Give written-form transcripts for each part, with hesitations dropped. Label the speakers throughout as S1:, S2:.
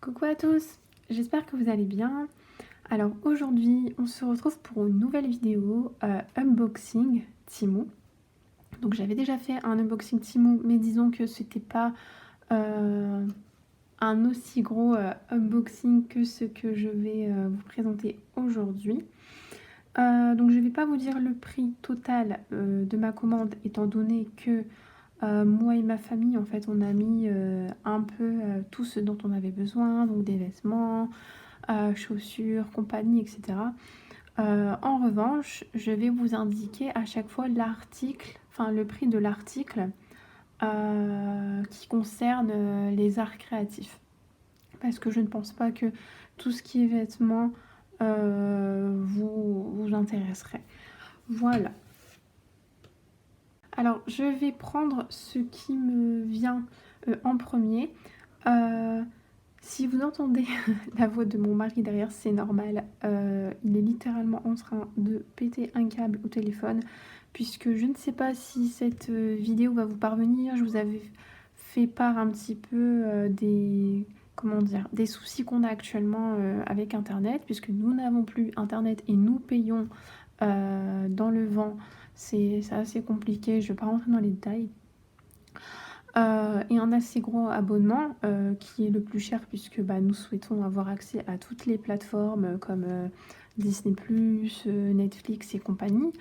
S1: Coucou à tous, j'espère que vous allez bien. Alors aujourd'hui, on se retrouve pour une nouvelle vidéo unboxing Temu. Donc j'avais déjà fait un unboxing Temu, mais disons que c'était pas un aussi gros unboxing que ce que je vais vous présenter aujourd'hui. Donc je ne vais pas vous dire le prix total de ma commande, étant donné que moi et ma famille, en fait, on a mis un peu tout ce dont on avait besoin, donc des vêtements, chaussures, compagnie, etc. En revanche, je vais vous indiquer à chaque fois l'article, enfin le prix de l'article qui concerne les arts créatifs. Parce que je ne pense pas que tout ce qui est vêtements vous intéresserait. Voilà. Alors, je vais prendre ce qui me vient en premier. Si vous entendez la voix de mon mari derrière, c'est normal. Il est littéralement en train de péter un câble au téléphone, puisque je ne sais pas si cette vidéo va vous parvenir. Je vous avais fait part un petit peu des soucis qu'on a actuellement avec Internet, puisque nous n'avons plus Internet et nous payons dans le vent. C'est assez compliqué, je ne vais pas rentrer dans les détails. Et un assez gros abonnement qui est le plus cher puisque nous souhaitons avoir accès à toutes les plateformes comme Disney+, Netflix et compagnie.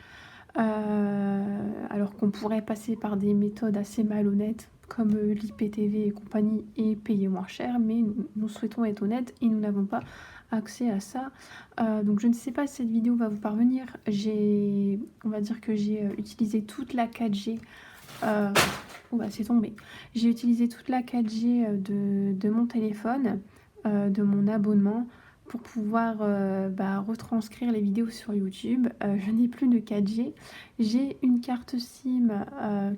S1: Alors qu'on pourrait passer par des méthodes assez malhonnêtes comme l'IPTV et compagnie et payer moins cher, mais nous souhaitons être honnêtes et nous n'avons pas accès à ça. Donc je ne sais pas si cette vidéo va vous parvenir. On va dire que j'ai utilisé toute la 4G. C'est tombé. J'ai utilisé toute la 4G de mon téléphone, de mon abonnement, pour pouvoir retranscrire les vidéos sur YouTube. Je n'ai plus de 4G. J'ai une carte SIM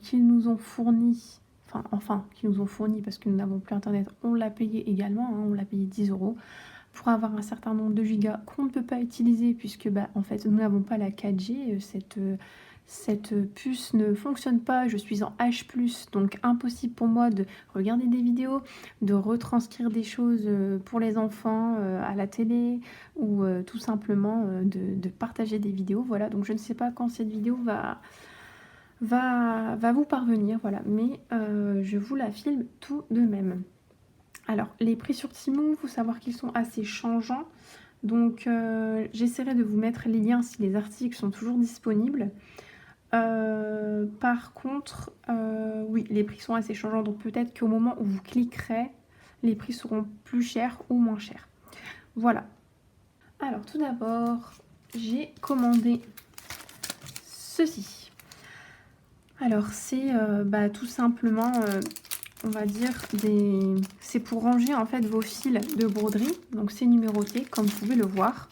S1: qu'ils nous ont fournie. Qu'ils nous ont fournie parce que nous n'avons plus internet. On l'a payé également, hein, on l'a payé 10 € pour avoir un certain nombre de gigas qu'on ne peut pas utiliser puisque en fait nous n'avons pas la 4G. Cette puce ne fonctionne pas, je suis en H+, donc impossible pour moi de regarder des vidéos, de retranscrire des choses pour les enfants à la télé ou tout simplement de partager des vidéos. Voilà, donc je ne sais pas quand cette vidéo va vous parvenir, voilà, mais je vous la filme tout de même. Alors, les prix sur Temu, il faut savoir qu'ils sont assez changeants, donc j'essaierai de vous mettre les liens si les articles sont toujours disponibles. Par contre, oui, les prix sont assez changeants, donc peut-être qu'au moment où vous cliquerez, les prix seront plus chers ou moins chers. Voilà. Alors tout d'abord, j'ai commandé ceci. Alors c'est tout simplement, on va dire, c'est pour ranger en fait vos fils de broderie. Donc c'est numéroté, comme vous pouvez le voir.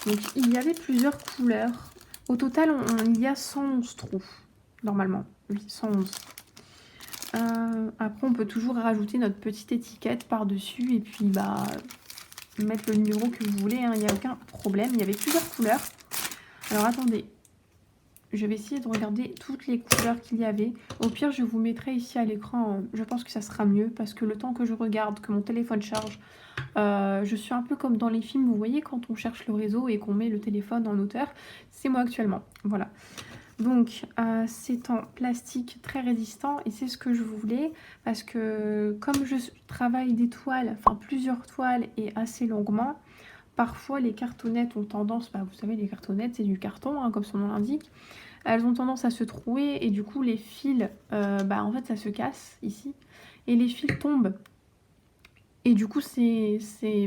S1: Donc il y avait plusieurs couleurs. Au total, il y a 111 trous, normalement. Oui, 111. Après, on peut toujours rajouter notre petite étiquette par-dessus et puis mettre le numéro que vous voulez. Il n'y a aucun problème. Il y avait plusieurs couleurs. Alors, attendez. Je vais essayer de regarder toutes les couleurs qu'il y avait. Au pire, je vous mettrai ici à l'écran. Je pense que ça sera mieux parce que le temps que je regarde, que mon téléphone charge, je suis un peu comme dans les films, vous voyez, quand on cherche le réseau et qu'on met le téléphone en hauteur. C'est moi actuellement, voilà. Donc, c'est en plastique très résistant et c'est ce que je voulais parce que comme je travaille des toiles, enfin plusieurs toiles et assez longuement, parfois les cartonnettes ont tendance, vous savez, les cartonnettes, c'est du carton, hein, comme son nom l'indique. Elles ont tendance à se trouer et du coup les fils, en fait ça se casse ici et les fils tombent. Et du coup c'est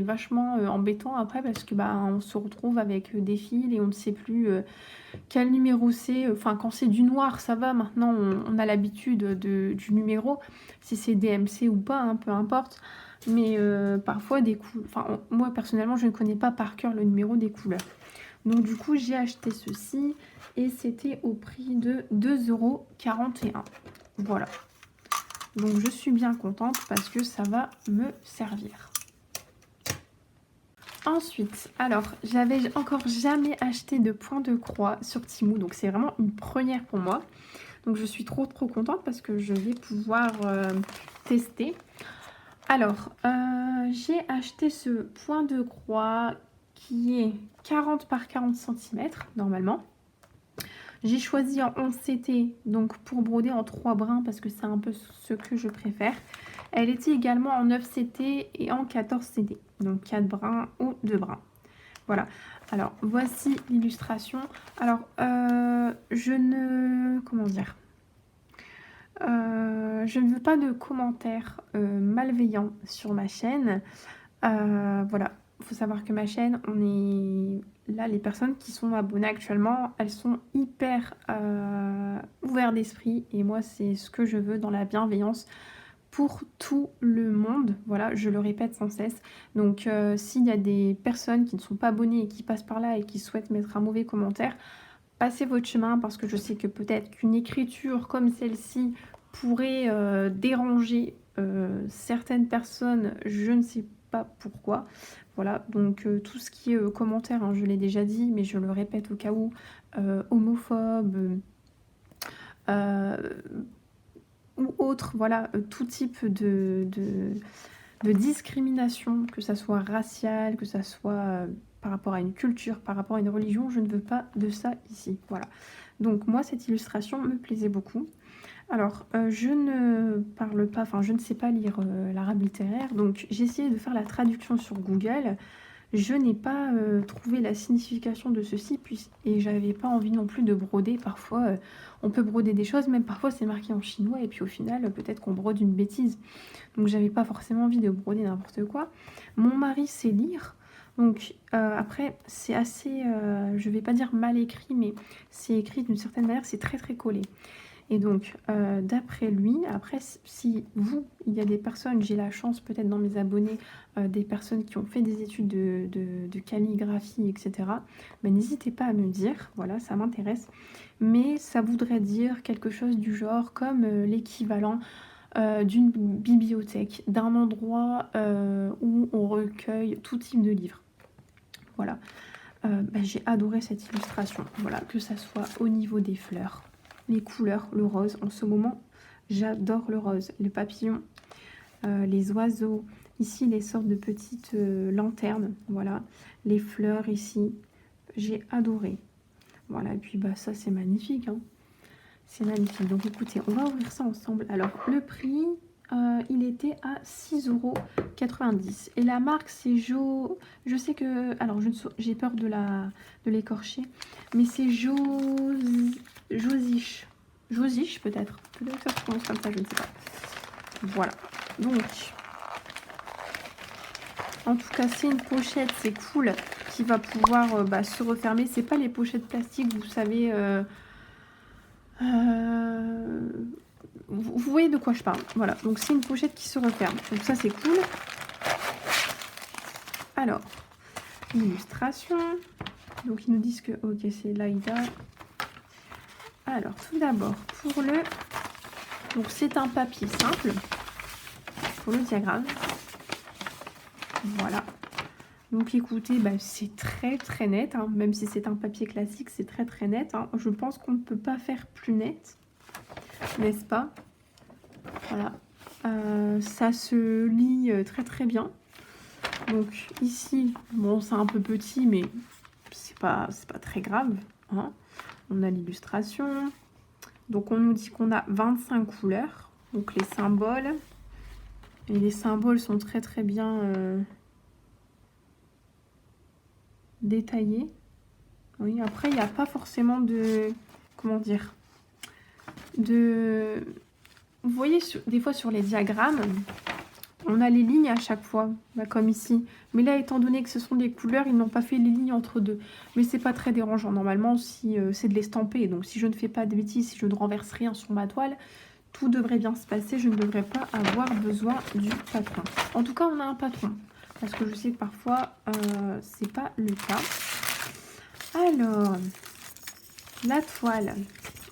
S1: vachement embêtant après parce que on se retrouve avec des fils et on ne sait plus quel numéro c'est. Enfin quand c'est du noir ça va, maintenant on a l'habitude du numéro, si c'est DMC ou pas, hein, peu importe. Mais parfois moi personnellement je ne connais pas par cœur le numéro des couleurs. Donc du coup j'ai acheté ceci et c'était au prix de 2,41 €. Voilà. Donc je suis bien contente parce que ça va me servir. Ensuite, alors j'avais encore jamais acheté de point de croix sur Temu, donc c'est vraiment une première pour moi. Donc je suis trop contente parce que je vais pouvoir tester. Alors, j'ai acheté ce point de croix qui est 40 par 40 cm normalement. J'ai choisi en 11 CT, donc pour broder en 3 brins parce que c'est un peu ce que je préfère. Elle était également en 9 CT et en 14 CT, donc 4 brins ou 2 brins. Voilà, alors voici l'illustration. Alors, je ne... comment dire, je ne veux pas de commentaires malveillants sur ma chaîne. Voilà, il faut savoir que ma chaîne, on est là, les personnes qui sont abonnées actuellement, elles sont hyper ouvertes d'esprit. Et moi, c'est ce que je veux dans la bienveillance pour tout le monde. Voilà, je le répète sans cesse. Donc, s'il y a des personnes qui ne sont pas abonnées et qui passent par là et qui souhaitent mettre un mauvais commentaire, passez votre chemin parce que je sais que peut-être qu'une écriture comme celle-ci pourrait déranger certaines personnes, je ne sais pas pourquoi. Voilà, donc tout ce qui est commentaire, hein, je l'ai déjà dit, mais je le répète au cas où, homophobe euh, ou autre, voilà, tout type de discrimination, que ça soit raciale, que ça soit par rapport à une culture, par rapport à une religion, je ne veux pas de ça ici. Voilà. Donc moi, cette illustration me plaisait beaucoup. Alors, je ne parle pas, enfin, je ne sais pas lire l'arabe littéraire, donc j'ai essayé de faire la traduction sur Google. Je n'ai pas trouvé la signification de ceci, et j'avais pas envie non plus de broder. Parfois, on peut broder des choses, même parfois c'est marqué en chinois, et puis au final, peut-être qu'on brode une bêtise. Donc j'avais pas forcément envie de broder n'importe quoi. Mon mari sait lire, donc après, c'est assez, je vais pas dire mal écrit, mais c'est écrit d'une certaine manière, c'est très très collé. Et donc, d'après lui, après, si vous, il y a des personnes, j'ai la chance peut-être dans mes abonnés, des personnes qui ont fait des études de calligraphie, etc., ben, n'hésitez pas à me dire, voilà, ça m'intéresse. Mais ça voudrait dire quelque chose du genre comme l'équivalent d'une bibliothèque, d'un endroit où on recueille tout type de livres. Voilà, ben, j'ai adoré cette illustration, voilà, que ça soit au niveau des fleurs, les couleurs, le rose. En ce moment, j'adore le rose, les papillons, les oiseaux. Ici, les sortes de petites lanternes, voilà. Les fleurs ici, j'ai adoré. Voilà, et puis bah, ça, c'est magnifique, hein. C'est magnifique. Donc écoutez, on va ouvrir ça ensemble. Alors, le prix, il était à 6,90 €. Et la marque, c'est Jo... Je sais que... Alors, j'ai peur de l'écorcher. Mais c'est Josish. Josish, peut-être. Peut-être que ça se prononce comme ça, je ne sais pas. Voilà. Donc, en tout cas, c'est une pochette, c'est cool, qui va pouvoir se refermer. C'est pas les pochettes plastiques, vous savez... vous voyez de quoi je parle. Voilà, donc c'est une pochette qui se referme. Donc ça, c'est cool. Alors, illustration. Donc, ils nous disent que, ok, c'est l'Aïda. Alors, tout d'abord, pour le... Donc, c'est un papier simple pour le diagramme. Voilà. Donc, écoutez, bah, c'est très, très net. Hein. Même si c'est un papier classique, c'est très, très net. Hein. Je pense qu'on ne peut pas faire plus net. N'est-ce pas? Voilà. Ça se lit très, très bien. Donc, ici, bon, c'est un peu petit, mais c'est pas très grave. Hein. On a l'illustration. Donc, on nous dit qu'on a 25 couleurs. Donc, les symboles. Et les symboles sont très, très bien détaillés. Oui, après, il n'y a pas forcément de... Comment dire? Vous voyez, des fois, sur les diagrammes, on a les lignes à chaque fois, bah, comme ici. Mais là, étant donné que ce sont des couleurs, ils n'ont pas fait les lignes entre deux. Mais c'est pas très dérangeant. Normalement, si c'est de l'estamper. Donc, si je ne fais pas de bêtises, si je ne renverse rien sur ma toile, tout devrait bien se passer. Je ne devrais pas avoir besoin du patron. En tout cas, on a un patron. Parce que je sais que parfois, c'est pas le cas. Alors, la toile,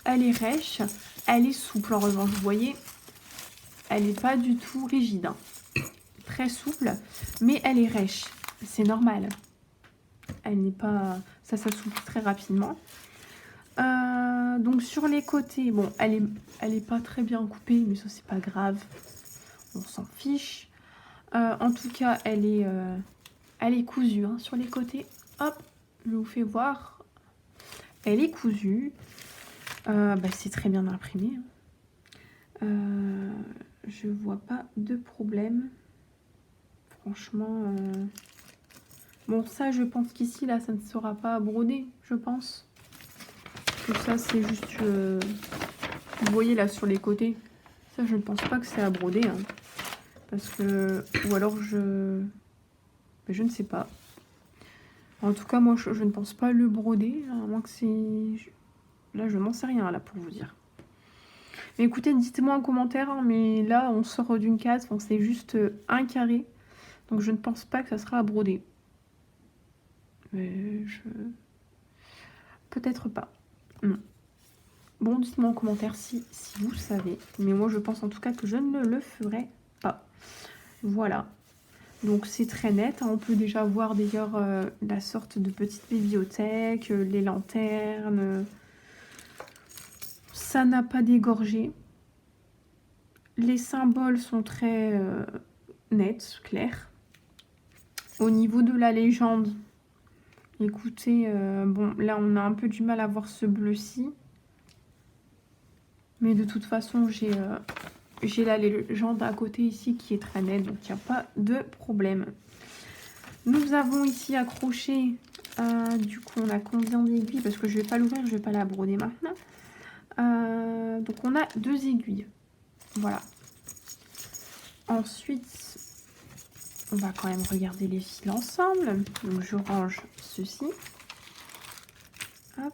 S1: elle est rêche. Elle est souple en revanche. Vous voyez, elle n'est pas du tout rigide. Hein. Très souple, mais elle est rêche. C'est normal. Elle n'est pas... Ça s'assouplit très rapidement. Donc sur les côtés, bon, elle est pas très bien coupée, mais ça c'est pas grave. On s'en fiche. En tout cas, elle est cousue hein, sur les côtés. Hop, je vous fais voir. Elle est cousue. C'est très bien imprimé. Je vois pas de problème. Franchement, bon ça je pense qu'ici là ça ne sera pas brodé, je pense. Tout ça c'est juste, vous voyez là sur les côtés, ça je ne pense pas que c'est à broder. Hein. Parce que, ou alors je ne sais pas. En tout cas moi je ne pense pas le broder, à moins que c'est... Là je n'en sais rien là pour vous dire. Mais écoutez, dites-moi en commentaire, hein, mais là on sort d'une case, bon, c'est juste un carré. Donc je ne pense pas que ça sera à broder. Mais peut-être pas. Non. Bon, dites-moi en commentaire si vous savez. Mais moi je pense en tout cas que je ne le ferai pas. Voilà. Donc c'est très net. Hein. On peut déjà voir d'ailleurs la sorte de petite bibliothèque, les lanternes. Ça n'a pas dégorgé. Les symboles sont très nets, clairs. Au niveau de la légende, écoutez, bon, là on a un peu du mal à voir ce bleu-ci. Mais de toute façon, j'ai la légende à côté ici qui est très nette, donc il n'y a pas de problème. Nous avons ici accroché, du coup on a combien d'aiguilles? Parce que je ne vais pas l'ouvrir, je ne vais pas la broder maintenant. Donc on a 2 aiguilles. Voilà. Ensuite, on va quand même regarder les fils ensemble. Donc je range ceci. Hop.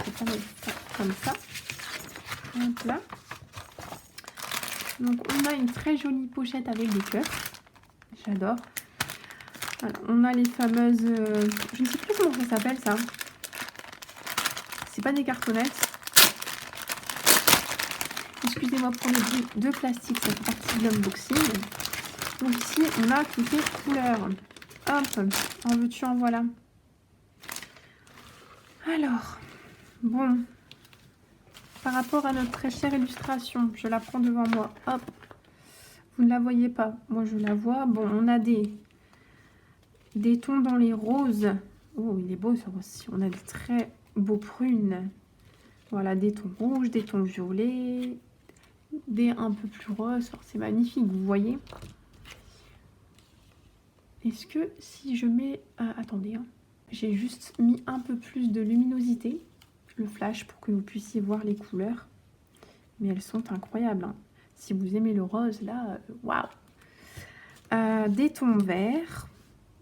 S1: Je vais mettre ça comme ça. Hop là. Donc on a une très jolie pochette avec des cœurs. J'adore. Voilà, on a les fameuses... je ne sais plus comment ça s'appelle ça. C'est pas des cartonnettes. Excusez-moi pour les bruits de plastique, ça fait partie de l'unboxing. Donc ici, on a toutes les couleurs. Hop, en veux-tu, en voilà. Alors, bon, par rapport à notre très chère illustration, je la prends devant moi. Hop, vous ne la voyez pas, moi je la vois. Bon, on a des tons dans les roses. Oh, il est beau ça aussi. On a des très beaux prunes. Voilà, des tons rouges, des tons violets, des un peu plus roses. C'est magnifique, vous voyez. Est-ce que si je mets... attendez, hein. J'ai juste mis un peu plus de luminosité, le flash, pour que vous puissiez voir les couleurs. Mais elles sont incroyables. Hein. Si vous aimez le rose, là, waouh. Des tons verts,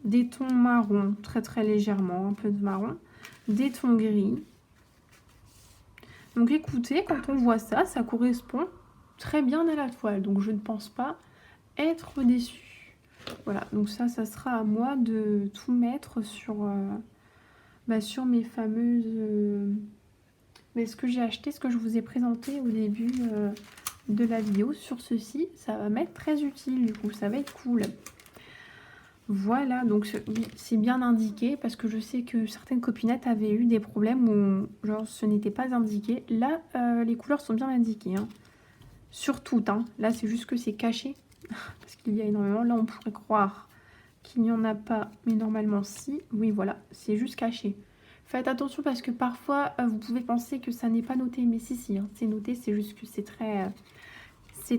S1: des tons marron, très très légèrement, un peu de marron, des tons gris. Donc écoutez, quand on voit ça, ça correspond très bien à la toile. Donc je ne pense pas être déçue. Voilà, donc ça sera à moi de tout mettre sur, sur mes fameuses... ce que j'ai acheté, ce que je vous ai présenté au début de la vidéo sur ceci, ça va m'être très utile, du coup, ça va être cool. Voilà, donc c'est bien indiqué parce que je sais que certaines copinettes avaient eu des problèmes où genre ce n'était pas indiqué. Là, les couleurs sont bien indiquées, hein. Sur toutes, hein. Là c'est juste que c'est caché parce qu'il y a énormément. Là on pourrait croire qu'il n'y en a pas, mais normalement si. Oui voilà, c'est juste caché. Faites attention parce que parfois vous pouvez penser que ça n'est pas noté, mais si, hein, c'est noté, c'est juste que c'est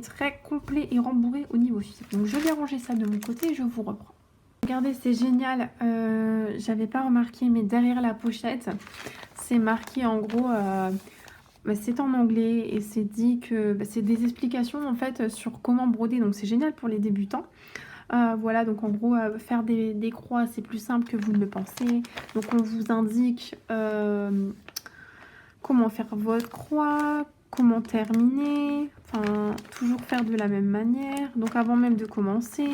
S1: très complet et rembourré au niveau physique. Donc je vais ranger ça de mon côté et je vous reprends. Regardez, c'est génial, j'avais pas remarqué, mais derrière la pochette, c'est marqué en gros, c'est en anglais et c'est dit que c'est des explications en fait sur comment broder, donc c'est génial pour les débutants. Voilà, donc en gros, faire des croix, c'est plus simple que vous ne le pensez. Donc on vous indique comment faire votre croix, comment terminer, enfin toujours faire de la même manière, donc avant même de commencer.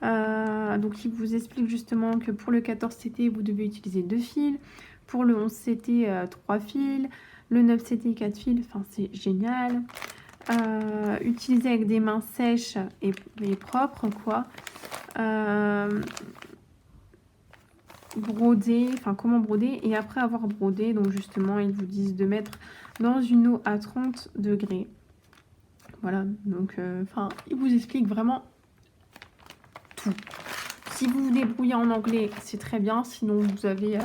S1: Donc il vous explique justement que pour le 14 CT vous devez utiliser 2 fils, pour le 11 CT 3 fils, le 9 CT 4 fils, enfin c'est génial. Utiliser avec des mains sèches et propres quoi. Broder, enfin comment broder, et après avoir brodé, donc justement ils vous disent de mettre dans une eau à 30 degrés Voilà, donc, enfin, il vous explique vraiment tout. Si vous vous débrouillez en anglais, c'est très bien. Sinon, vous avez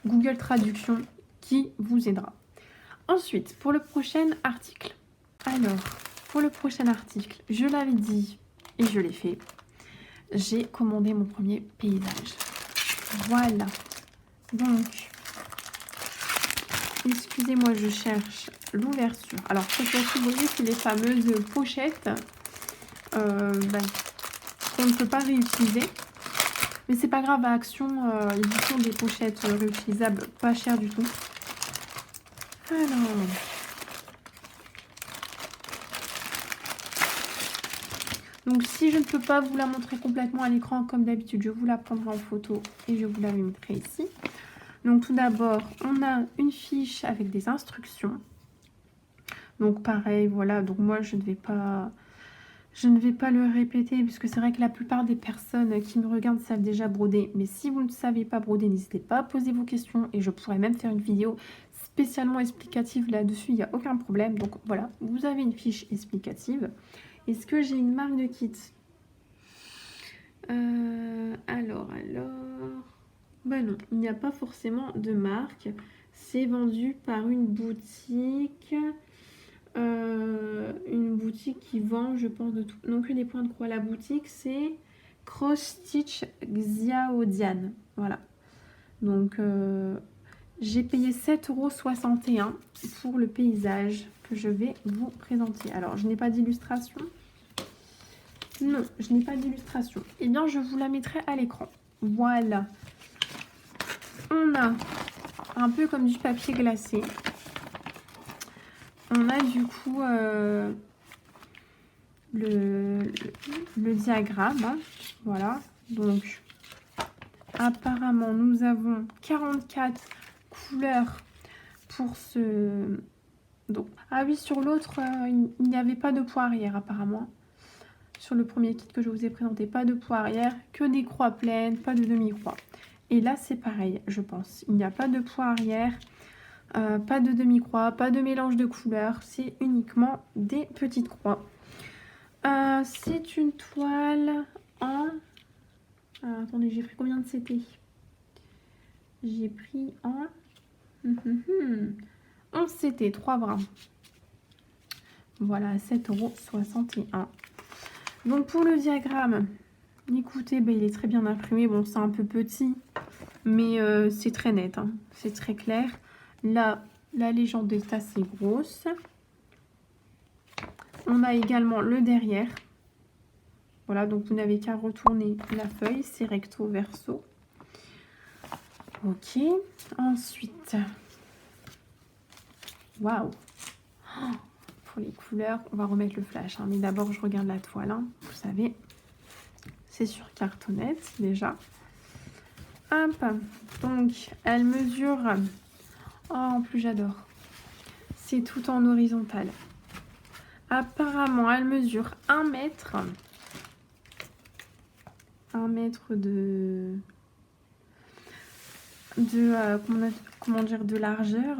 S1: Google Traduction qui vous aidera. Ensuite, pour le prochain article. Alors, pour le prochain article, je l'avais dit et je l'ai fait. J'ai commandé mon premier paysage. Voilà. Donc, excusez-moi, je cherche l'ouverture. Alors, cette fois-ci, vous voyez, c'est les fameuses pochettes qu'on ne peut pas réutiliser. Mais c'est pas grave, à Action, ils font des pochettes réutilisables pas chères du tout. Alors... Donc, si je ne peux pas vous la montrer complètement à l'écran, comme d'habitude, je vous la prendrai en photo et je vous la mettrai ici. Donc, tout d'abord, on a une fiche avec des instructions. Donc, pareil, voilà. Donc, moi, je ne vais pas le répéter puisque c'est vrai que la plupart des personnes qui me regardent savent déjà broder. Mais si vous ne savez pas broder, n'hésitez pas à poser vos questions et je pourrais même faire une vidéo spécialement explicative là-dessus. Il n'y a aucun problème. Donc, voilà, vous avez une fiche explicative. Est-ce que j'ai une marque de kit? Alors... Ben non, il n'y a pas forcément de marque. C'est vendu par une boutique. Une boutique qui vend, je pense, de tout. Non que des points de croix. La boutique, c'est Cross Stitch Xiaodian. Voilà. Donc, j'ai payé 7,61 € pour le paysage que je vais vous présenter. Alors, je n'ai pas d'illustration. Non, je n'ai pas d'illustration. Eh bien, je vous la mettrai à l'écran. Voilà. On a un peu comme du papier glacé. On a du coup le diagramme. Hein. Voilà. Donc, apparemment, nous avons 44 couleurs pour ce... Donc, ah oui, sur l'autre, il n'y avait pas de poids arrière apparemment. Sur le premier kit que je vous ai présenté, pas de poids arrière, que des croix pleines, pas de demi-croix. Et là, c'est pareil, je pense. Il n'y a pas de poids arrière, pas de demi-croix, pas de mélange de couleurs. C'est uniquement des petites croix. C'est une toile en... attendez, j'ai pris combien de CP? J'ai pris en... 11 CT, 3 brins. Voilà, 7,61 €. Donc pour le diagramme, écoutez, ben, il est très bien imprimé. Bon, c'est un peu petit, mais c'est très net, hein. C'est très clair. Là, la légende est assez grosse. On a également le derrière. Voilà, donc vous n'avez qu'à retourner la feuille. C'est recto verso. Ok. Ensuite, waouh. Pour les couleurs, on va remettre le flash. Hein. Mais d'abord, je regarde la toile. Hein. Vous savez, c'est sur cartonnette déjà. Hop. Donc, elle mesure... Oh, en plus, j'adore. C'est tout en horizontal. Apparemment, elle mesure 1 mètre. 1 mètre comment dire, de largeur.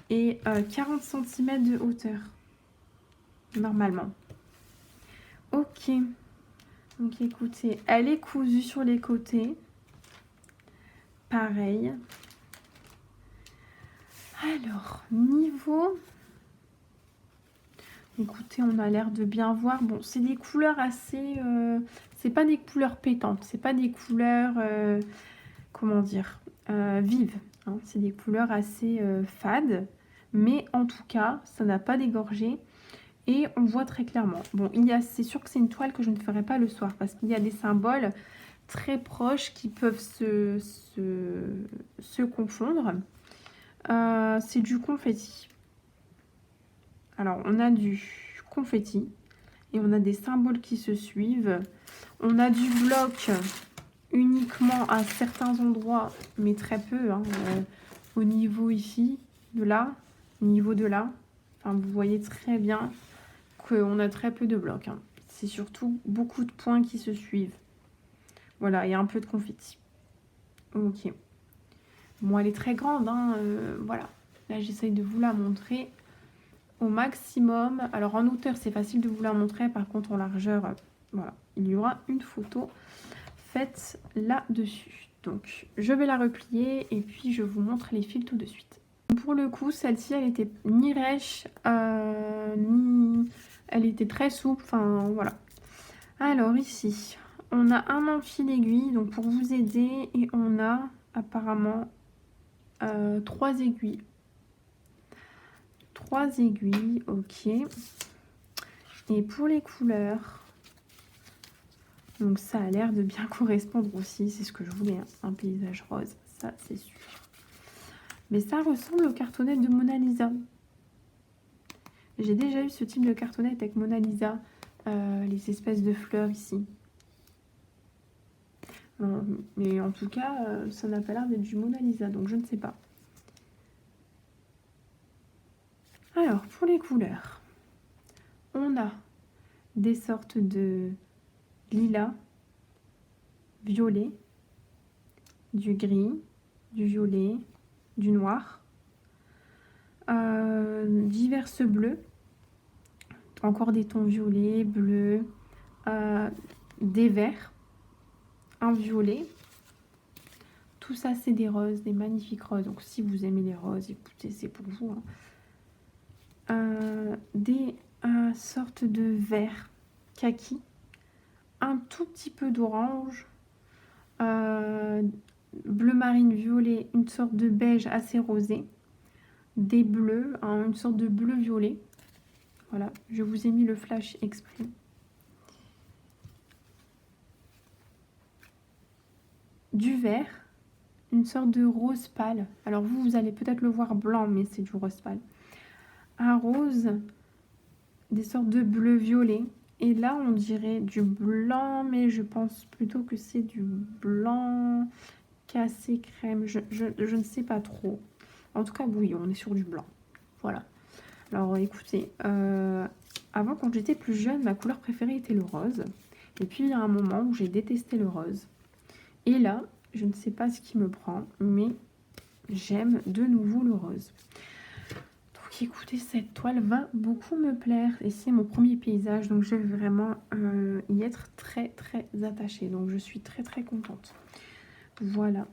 S1: Et 40 cm de hauteur. Normalement. Ok. Donc, écoutez, elle est cousue sur les côtés. Pareil. Alors, niveau... Écoutez, on a l'air de bien voir. Bon, c'est des couleurs assez... c'est pas des couleurs pétantes. C'est pas des couleurs... comment dire vives. Hein. C'est des couleurs assez fades. Mais en tout cas, ça n'a pas dégorgé. Et on voit très clairement. Bon, c'est sûr que c'est une toile que je ne ferai pas le soir. Parce qu'il y a des symboles très proches qui peuvent se confondre. C'est du confetti. Alors, on a du confetti et on a des symboles qui se suivent. On a du bloc uniquement à certains endroits, mais très peu. Hein, au niveau ici, de là, au niveau de là. Enfin, vous voyez très bien qu'on a très peu de blocs. Hein. C'est surtout beaucoup de points qui se suivent. Voilà, il y a un peu de confetti. Ok. Bon, elle est très grande. Hein, voilà. Là, j'essaye de vous la montrer. au maximum. Alors en hauteur, c'est facile de vous la montrer. Par contre, en largeur, voilà, il y aura une photo faite là-dessus. Donc, je vais la replier et puis je vous montre les fils tout de suite. Pour le coup, celle-ci, elle était ni rêche, ni... Elle était très souple, enfin, voilà. Alors, ici, on a un enfil aiguille, donc pour vous aider, et on a apparemment 3 aiguilles. 3 aiguilles, ok. Et pour les couleurs, donc ça a l'air de bien correspondre aussi, c'est ce que je voulais, hein, un paysage rose, ça c'est sûr. Mais ça ressemble aux cartonnettes de Mona Lisa. J'ai déjà eu ce type de cartonnette avec Mona Lisa, les espèces de fleurs ici. Mais en tout cas, ça n'a pas l'air d'être du Mona Lisa, donc je ne sais pas. Alors, pour les couleurs, on a des sortes de lilas, violet, du gris, du violet, du noir, divers bleus, encore des tons violets, bleus, des verts, un violet. Tout ça, c'est des roses, des magnifiques roses. Donc, si vous aimez les roses, écoutez, c'est pour vous. Hein. Des sortes de vert kaki, un tout petit peu d'orange, bleu marine, violet, une sorte de beige assez rosé, des bleus, hein, une sorte de bleu violet. Voilà, je vous ai mis le flash exprès. Du vert, une sorte de rose pâle. Alors vous allez peut-être le voir blanc, mais c'est du rose pâle. Un rose, des sortes de bleu violet. Et là, on dirait du blanc, mais je pense plutôt que c'est du blanc cassé crème. Je ne sais pas trop. En tout cas, oui, on est sur du blanc. Voilà. Alors, écoutez, avant, quand j'étais plus jeune, ma couleur préférée était le rose. Et puis, il y a un moment où j'ai détesté le rose. Et là, je ne sais pas ce qui me prend, mais j'aime de nouveau le rose. Donc, écoutez, cette toile va beaucoup me plaire. Et c'est mon premier paysage, donc je vais vraiment y être très, très attachée. Donc, je suis très, très contente. Voilà.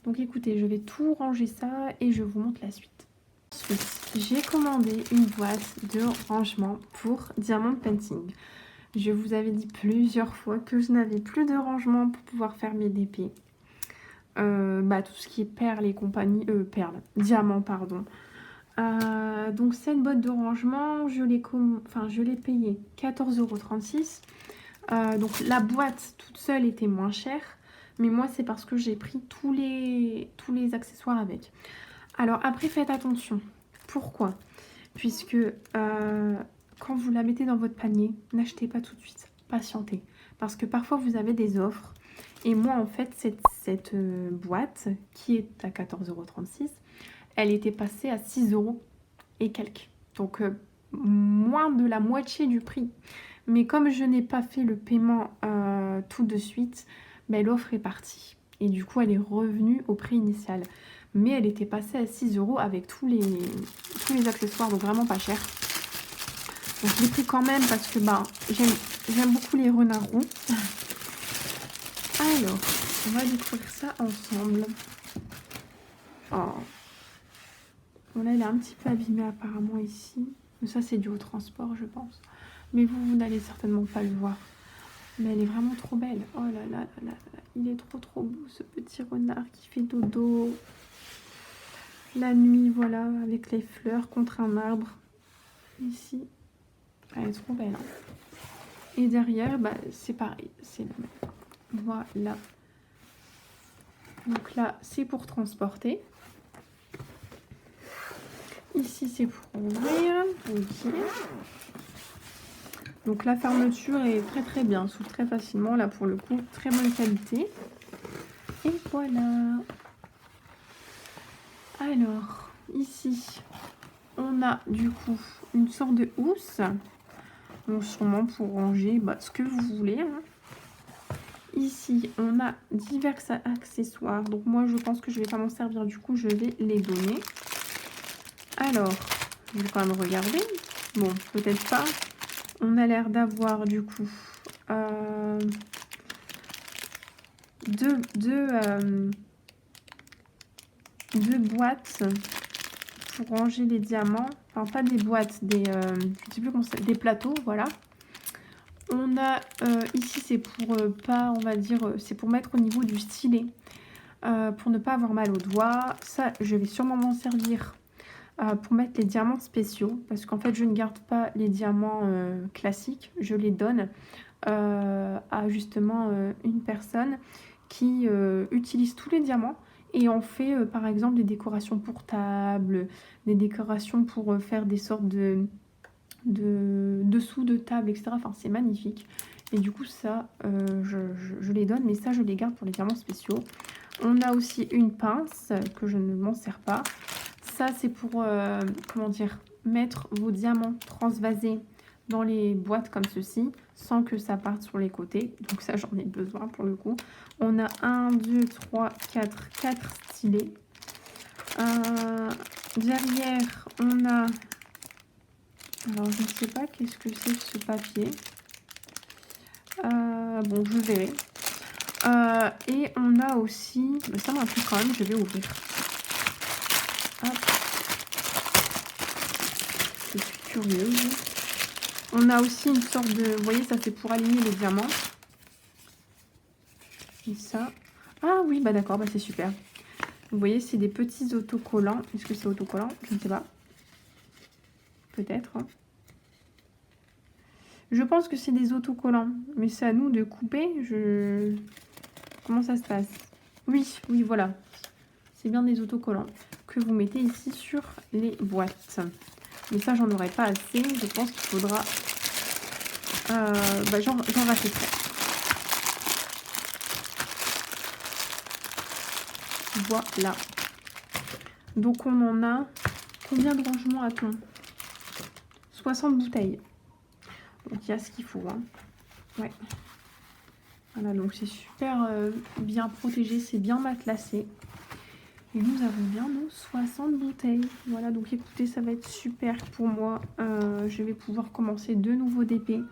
S1: Donc, écoutez, je vais tout ranger ça et je vous montre la suite. Ensuite, j'ai commandé une boîte de rangement pour Diamond Painting. Je vous avais dit plusieurs fois que je n'avais plus de rangement pour pouvoir faire mes DP. Tout ce qui est perles et compagnie, diamants, pardon. Donc cette boîte de rangement, je l'ai payée 14,36 €. Donc la boîte toute seule était moins chère. Mais moi, c'est parce que j'ai pris tous les accessoires avec. Alors après, faites attention. Pourquoi? Puisque quand vous la mettez dans votre panier, n'achetez pas tout de suite. Patientez. Parce que parfois, vous avez des offres. Et moi, en fait, cette boîte, qui est à 14,36 €, elle était passée à 6 € et quelques. Donc, moins de la moitié du prix. Mais comme je n'ai pas fait le paiement tout de suite, l'offre est partie. Et du coup, elle est revenue au prix initial. Mais elle était passée à 6 € avec tous les accessoires, donc vraiment pas cher. Donc je l'ai pris quand même parce que j'aime beaucoup les renards roux. Alors, on va découvrir ça ensemble. Oh. Bon, là, elle est un petit peu abîmée apparemment ici. Mais ça, c'est dû au transport, je pense. Mais vous n'allez certainement pas le voir. Mais elle est vraiment trop belle. Oh là là là là là. Il est trop trop beau, ce petit renard qui fait dodo. La nuit, voilà, avec les fleurs contre un arbre. Ici. Elle est trop belle. Hein. Et derrière, c'est pareil. C'est la même. Voilà. Donc là, c'est pour transporter. Ici, c'est pour ouvrir. Ok. Donc la fermeture est très très bien. S'ouvre très facilement. Là, pour le coup, très bonne qualité. Et voilà. Alors, ici, on a du coup une sorte de housse. Donc, sûrement pour ranger ce que vous voulez. Hein. Ici, on a divers accessoires. Donc, moi, je pense que je ne vais pas m'en servir. Du coup, je vais les donner. Alors, Je vais quand même regarder. Bon, peut-être pas. On a l'air d'avoir du coup deux boîtes pour ranger les diamants. Enfin, pas des boîtes, je sais plus comment c'est, des plateaux, voilà. On a ici, c'est pour pas, on va dire, c'est pour mettre au niveau du stylet. Pour ne pas avoir mal aux doigts. Ça, je vais sûrement m'en servir pour mettre les diamants spéciaux. Parce qu'en fait, je ne garde pas les diamants classiques. Je les donne à justement une personne qui utilise tous les diamants. Et on fait par exemple des décorations pour table, des décorations pour faire des sortes de dessous de table, etc. Enfin, c'est magnifique. Et du coup, ça, je les donne, mais ça, je les garde pour les diamants spéciaux. On a aussi une pince que je ne m'en sers pas. Ça, c'est pour, comment dire, mettre vos diamants transvasés dans les boîtes comme ceci, sans que ça parte sur les côtés. Donc ça, j'en ai besoin pour le coup. On a 1, 2, 3, 4 stylets. Derrière, on a... Alors, je ne sais pas qu'est-ce que c'est que ce papier. Bon, je verrai. Et on a aussi... Ça m'intrigue quand même, je vais ouvrir. Hop. Je suis curieuse. On a aussi une sorte de... Vous voyez, ça c'est pour aligner les diamants. Et ça... Ah oui, bah d'accord, bah c'est super. Vous voyez, c'est des petits autocollants. Est-ce que c'est autocollant? Je ne sais pas. Peut-être. Hein. Je pense que c'est des autocollants. Mais c'est à nous de couper. Comment ça se passe? Oui, oui, voilà. C'est bien des autocollants que vous mettez ici sur les boîtes. Mais ça, j'en aurai pas assez. Je pense qu'il faudra... j'en rachèterai. Voilà. Donc, on en a... Combien de rangements a-t-on? 60 bouteilles. Donc, il y a ce qu'il faut. Hein. Ouais. Voilà, donc c'est super bien protégé. C'est bien matelassé. Et nous avons bien nos 60 bouteilles. Voilà, donc écoutez, ça va être super pour moi. Je vais pouvoir commencer de nouveaux DP.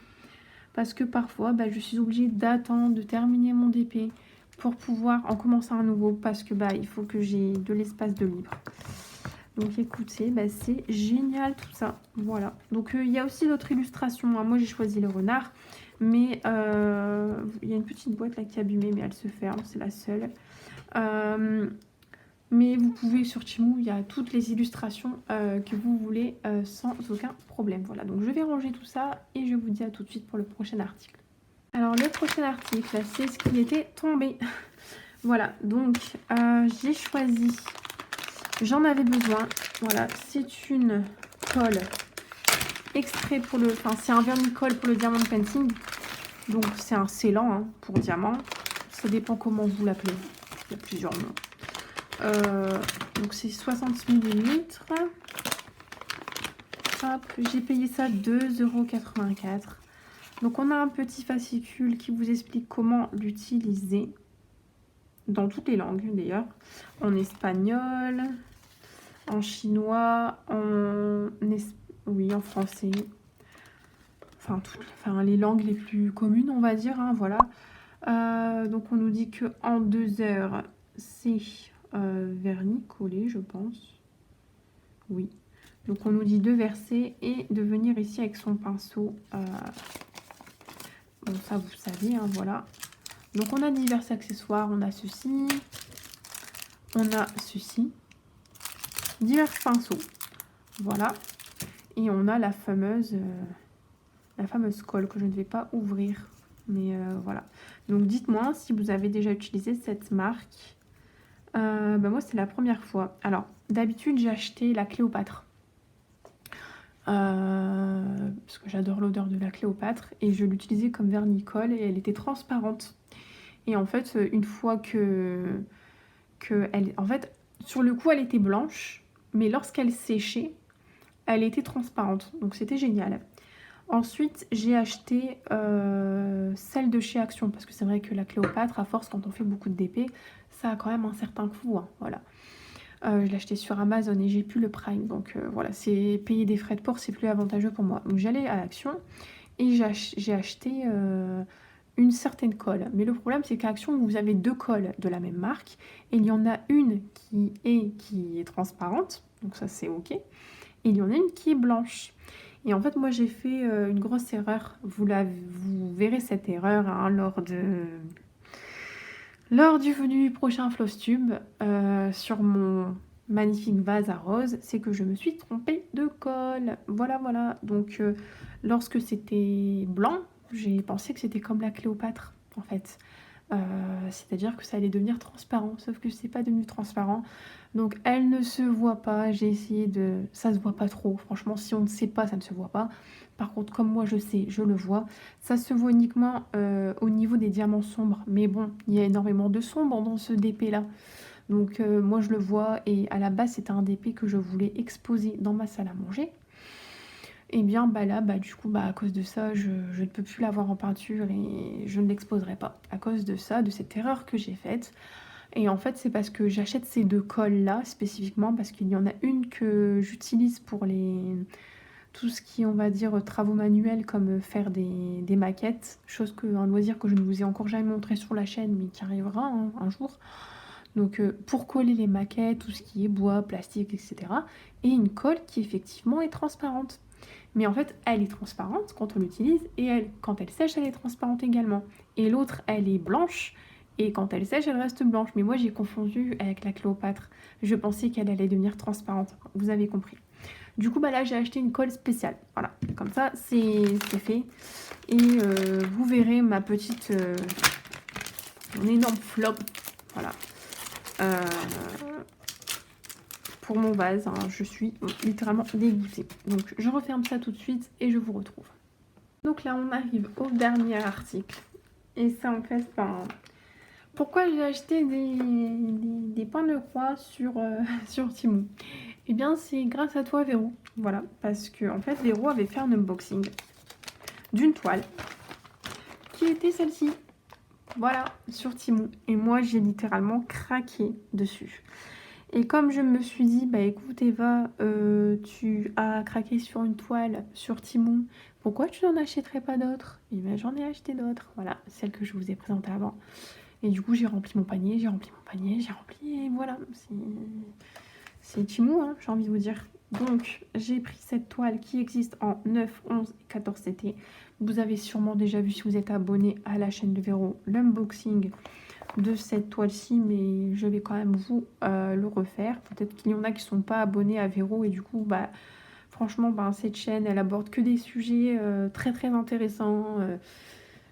S1: Parce que parfois, je suis obligée d'attendre de terminer mon DP pour pouvoir en commencer un nouveau. Parce que il faut que j'ai de l'espace de libre. Donc écoutez, c'est génial tout ça. Voilà. Donc il y a aussi d'autres illustrations. Hein. Moi, j'ai choisi le renard. Mais il y a une petite boîte là qui est abîmée, mais elle se ferme. C'est la seule. Mais vous pouvez sur Temu, il y a toutes les illustrations que vous voulez sans aucun problème. Voilà, donc je vais ranger tout ça et je vous dis à tout de suite pour le prochain article. Alors le prochain article, c'est ce qui était tombé. Voilà, donc j'ai choisi, j'en avais besoin. Voilà, c'est une colle extrait pour le, enfin c'est un vernis-colle pour le diamond painting. Donc c'est un scellant hein, pour diamant. Ça dépend comment vous l'appelez. Il y a plusieurs noms. Donc c'est 60 ml. Hop, j'ai payé ça 2,84 €. Donc on a un petit fascicule qui vous explique comment l'utiliser. Dans toutes les langues d'ailleurs. En espagnol, en chinois, oui, en français. Enfin, les langues les plus communes, on va dire. Hein, voilà. Donc on nous dit que en 2 heures, c'est... vernis collé je pense, oui, donc on nous dit de verser et de venir ici avec son pinceau, bon ça vous savez hein, voilà, donc on a divers accessoires, on a ceci, on a ceci, divers pinceaux, voilà, et on a la fameuse colle que je ne vais pas ouvrir, mais voilà, donc dites-moi si vous avez déjà utilisé cette marque. Moi c'est la première fois. Alors d'habitude j'ai acheté la Cléopâtre parce que j'adore l'odeur de la Cléopâtre et je l'utilisais comme vernis-colle et elle était transparente. Et en fait une fois que elle, en fait sur le coup elle était blanche, mais lorsqu'elle séchait elle était transparente, donc c'était génial. Ensuite j'ai acheté celle de chez Action parce que c'est vrai que la Cléopâtre à force quand on fait beaucoup de DP ça a quand même un certain coût, hein, voilà. Je l'ai acheté sur Amazon et j'ai plus le Prime. Donc voilà, c'est payer des frais de port, c'est plus avantageux pour moi. Donc j'allais à Action et j'ai acheté une certaine colle. Mais le problème, c'est qu'à Action, vous avez 2 colles de la même marque. Et il y en a une qui est transparente. Donc ça, c'est OK. Et il y en a une qui est blanche. Et en fait, moi, j'ai fait une grosse erreur. Vous verrez cette erreur hein, lors du prochain Flosstube sur mon magnifique vase à rose. C'est que je me suis trompée de colle. Voilà, voilà. Donc, lorsque c'était blanc, j'ai pensé que c'était comme la Cléopâtre, en fait. C'est-à-dire que ça allait devenir transparent, sauf que c'est pas devenu transparent. Donc elle ne se voit pas, j'ai essayé de... Ça se voit pas trop, franchement, si on ne sait pas, ça ne se voit pas. Par contre, comme moi je sais, je le vois. Ça se voit uniquement au niveau des diamants sombres. Mais bon, il y a énormément de sombres dans ce DP-là. Donc moi je le vois, et à la base c'était un DP que je voulais exposer dans ma salle à manger. Et bien là, du coup, à cause de ça, je ne peux plus l'avoir en peinture et je ne l'exposerai pas. À cause de ça, de cette erreur que j'ai faite. Et en fait, c'est parce que j'achète ces 2 colles-là, spécifiquement, parce qu'il y en a une que j'utilise pour tout ce qui est, on va dire, travaux manuels, comme faire des maquettes. Un loisir que je ne vous ai encore jamais montré sur la chaîne, mais qui arrivera hein, un jour. Donc pour coller les maquettes, tout ce qui est bois, plastique, etc. Et une colle qui effectivement est transparente. Mais en fait, elle est transparente quand on l'utilise et quand elle sèche, elle est transparente également. Et l'autre, elle est blanche et quand elle sèche, elle reste blanche. Mais moi, j'ai confondu avec la Cléopâtre. Je pensais qu'elle allait devenir transparente. Vous avez compris. Du coup, là, j'ai acheté une colle spéciale. Voilà, comme ça, c'est fait. Et vous verrez mon énorme flop. Voilà. Pour mon vase, hein, je suis littéralement dégoûtée. Donc je referme ça tout de suite et je vous retrouve. Donc là on arrive au dernier article. Et ça en fait, pourquoi j'ai acheté des points de croix sur Temu? Eh bien c'est grâce à toi Véro. Voilà, parce que en fait Véro avait fait un unboxing d'une toile qui était celle-ci. Voilà, sur Temu. Et moi j'ai littéralement craqué dessus. Et comme je me suis dit, écoute Eva, tu as craqué sur une toile sur Temu, pourquoi tu n'en achèterais pas d'autres? Et bien j'en ai acheté d'autres, voilà, celle que je vous ai présentée avant. Et du coup j'ai rempli mon panier, j'ai rempli, et voilà, c'est Temu, hein, j'ai envie de vous dire. Donc j'ai pris cette toile qui existe en 9, 11 et 14 CT. Vous avez sûrement déjà vu si vous êtes abonné à la chaîne de Véro, l'unboxing de cette toile-ci, mais je vais quand même vous le refaire. Peut-être qu'il y en a qui ne sont pas abonnés à Véro et du coup, franchement, cette chaîne, elle aborde que des sujets très très intéressants.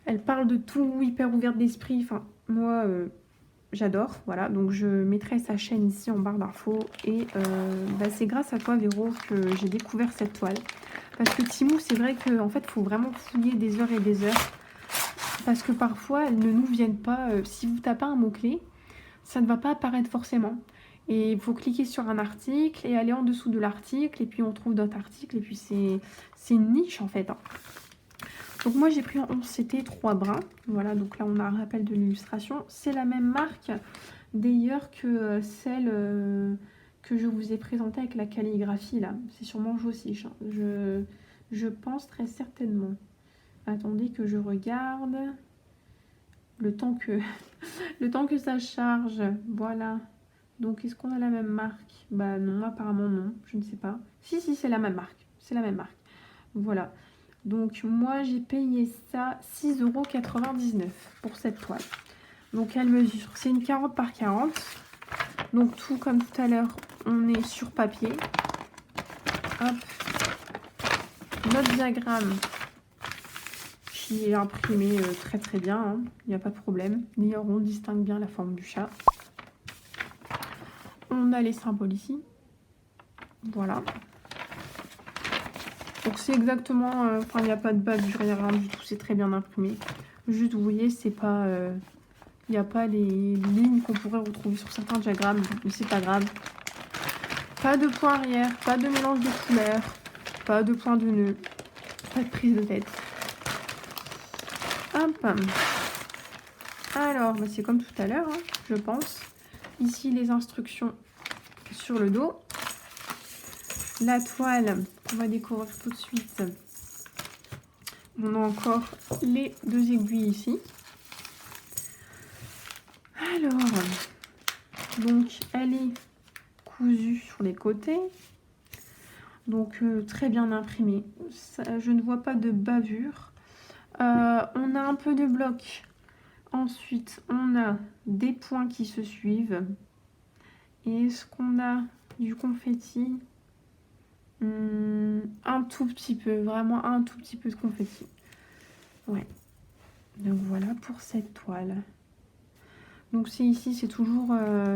S1: Elle parle de tout, hyper ouverte d'esprit. Enfin, moi, j'adore. Voilà, donc je mettrai sa chaîne ici en barre d'infos. Et c'est grâce à toi, Véro, que j'ai découvert cette toile. Parce que Temu, c'est vrai qu'en fait, il faut vraiment fouiller des heures et des heures. Parce que parfois, elles ne nous viennent pas. Si vous tapez un mot-clé, ça ne va pas apparaître forcément. Et il faut cliquer sur un article et aller en dessous de l'article. Et puis, on trouve d'autres articles. Et puis, c'est une niche, en fait. Hein. Donc, moi, j'ai pris en 11 CT 3 brins. Voilà, donc là, on a un rappel de l'illustration. C'est la même marque, d'ailleurs, que celle que je vous ai présentée avec la calligraphie, là. C'est sûrement Jossiche. Hein. Je pense très certainement. Attendez que je regarde le temps que ça charge. Voilà. Donc, est-ce qu'on a la même marque? Non, apparemment non. Je ne sais pas. Si, c'est la même marque. C'est la même marque. Voilà. Donc, moi, j'ai payé ça 6,99 € pour cette toile. Donc, elle mesure. C'est une 40 par 40. Donc, tout comme tout à l'heure, on est sur papier. Hop. Notre diagramme qui est imprimé très très bien, hein. Il n'y a pas de problème. D'ailleurs, on distingue bien la forme du chat. On a les symboles ici. Voilà. Donc c'est exactement, il n'y a pas de bavure, il n'y a rien du tout, c'est très bien imprimé. Juste, vous voyez, c'est pas, il n'y a pas les lignes qu'on pourrait retrouver sur certains diagrammes, mais c'est pas grave. Pas de point arrière, pas de mélange de couleurs, pas de point de nœud, pas de prise de tête. Hop. Alors, c'est comme tout à l'heure, hein, je pense. Ici, les instructions sur le dos. La toile qu'on va découvrir tout de suite. On a encore les 2 aiguilles ici. Alors, donc elle est cousue sur les côtés. Donc très bien imprimée. Ça, je ne vois pas de bavure. On a un peu de bloc. Ensuite, on a des points qui se suivent. Et est-ce qu'on a du confetti? Un tout petit peu, vraiment un tout petit peu de confetti. Ouais. Donc voilà pour cette toile. Donc c'est ici, c'est toujours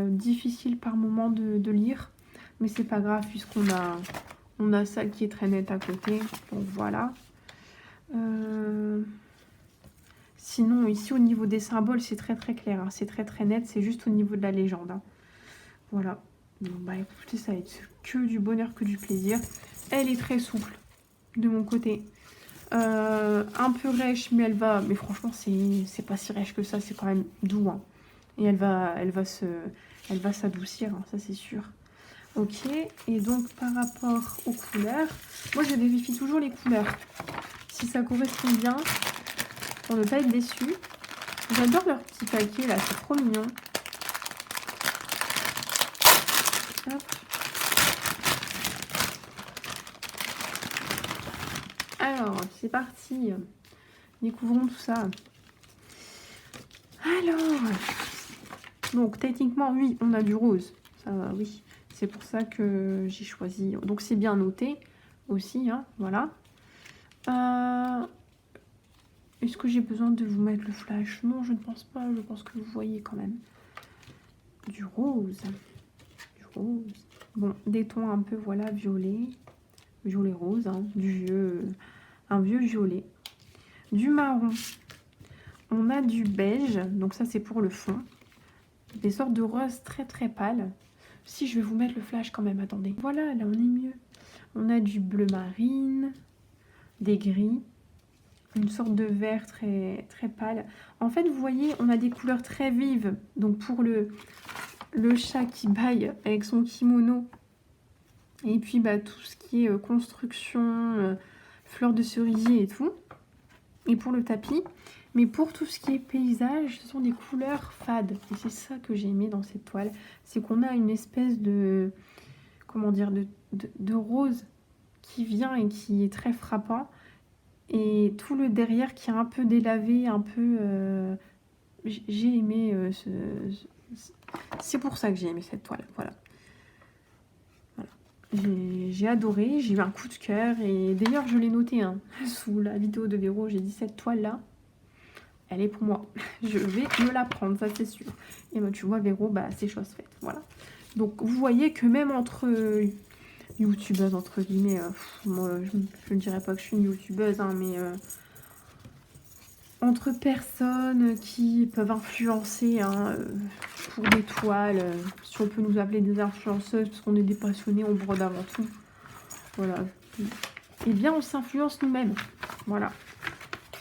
S1: difficile par moment de lire. Mais c'est pas grave puisqu'on a ça qui est très net à côté. Donc voilà. Sinon, ici, au niveau des symboles, c'est très clair. Hein. C'est très net. C'est juste au niveau de la légende. Hein. Voilà. Bon, bah écoutez, ça va être que du bonheur, que du plaisir. Elle est très souple de mon côté. Un peu rêche, mais elle va... Mais franchement, c'est pas si rêche que ça. C'est quand même doux. Hein. Et elle va s'adoucir, hein, ça c'est sûr. Ok. Et donc, par rapport aux couleurs, moi, je vérifie toujours les couleurs. Si ça correspond bien... Pour ne pas être déçu. J'adore leur petit paquet là, c'est trop mignon. Hop. Alors, c'est parti. Découvrons tout ça. Alors, donc techniquement, oui, on a du rose. Ça, oui, c'est pour ça que j'ai choisi. Donc, c'est bien noté aussi, hein, voilà. Est-ce que j'ai besoin de vous mettre le flash? Non, je ne pense pas. Je pense que vous voyez quand même. Du rose. Du rose. Bon, des tons un peu, voilà, violet. Violet rose, hein, un vieux violet. Du marron. On a du beige. Donc ça, c'est pour le fond. Des sortes de roses très pâles. Si, je vais vous mettre le flash quand même. Attendez. Voilà, là, on est mieux. On a du bleu marine. Des gris. Une sorte de vert très pâle. En fait, vous voyez, on a des couleurs très vives. Donc, pour le chat qui baille avec son kimono. Et puis, bah, tout ce qui est construction, fleurs de cerisier et tout. Et pour le tapis. Mais pour tout ce qui est paysage, ce sont des couleurs fades. Et c'est ça que j'ai aimé dans cette toile. C'est qu'on a une espèce de... Comment dire? De rose qui vient et qui est très frappant. Et tout le derrière qui est un peu délavé, un peu... j'ai aimé c'est pour ça que j'ai aimé cette toile, voilà. J'ai adoré, j'ai eu un coup de cœur. Et d'ailleurs, je l'ai noté hein, sous la vidéo de Véro. J'ai dit, cette toile-là, elle est pour moi. Je vais me la prendre, ça c'est sûr. Et moi, tu vois, Véro, bah, c'est chose faite, voilà. Donc, vous voyez que même entre... youtubeuse entre guillemets, moi je ne dirais pas que je suis une youtubeuse, hein, mais entre personnes qui peuvent influencer hein, pour des toiles, si on peut nous appeler des influenceuses, parce qu'on est des passionnés, on brode avant tout, voilà, et bien on s'influence nous-mêmes, voilà.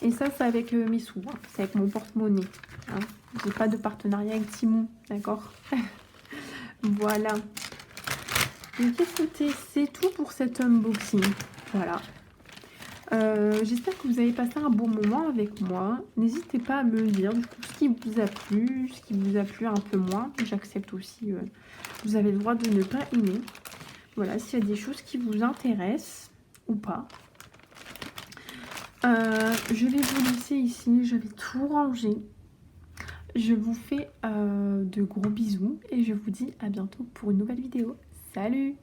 S1: Et ça c'est avec mes sous, hein. C'est avec mon porte-monnaie, hein. J'ai pas de partenariat avec Timon, d'accord. Voilà. Donc écoutez, c'est tout pour cet unboxing. Voilà. J'espère que vous avez passé un bon moment avec moi. N'hésitez pas à me dire du coup, ce qui vous a plu, ce qui vous a plu un peu moins. J'accepte aussi. Vous avez le droit de ne pas aimer. Voilà, s'il y a des choses qui vous intéressent ou pas. Je vais vous laisser ici. Je vais tout ranger. Je vous fais de gros bisous et je vous dis à bientôt pour une nouvelle vidéo. Salut!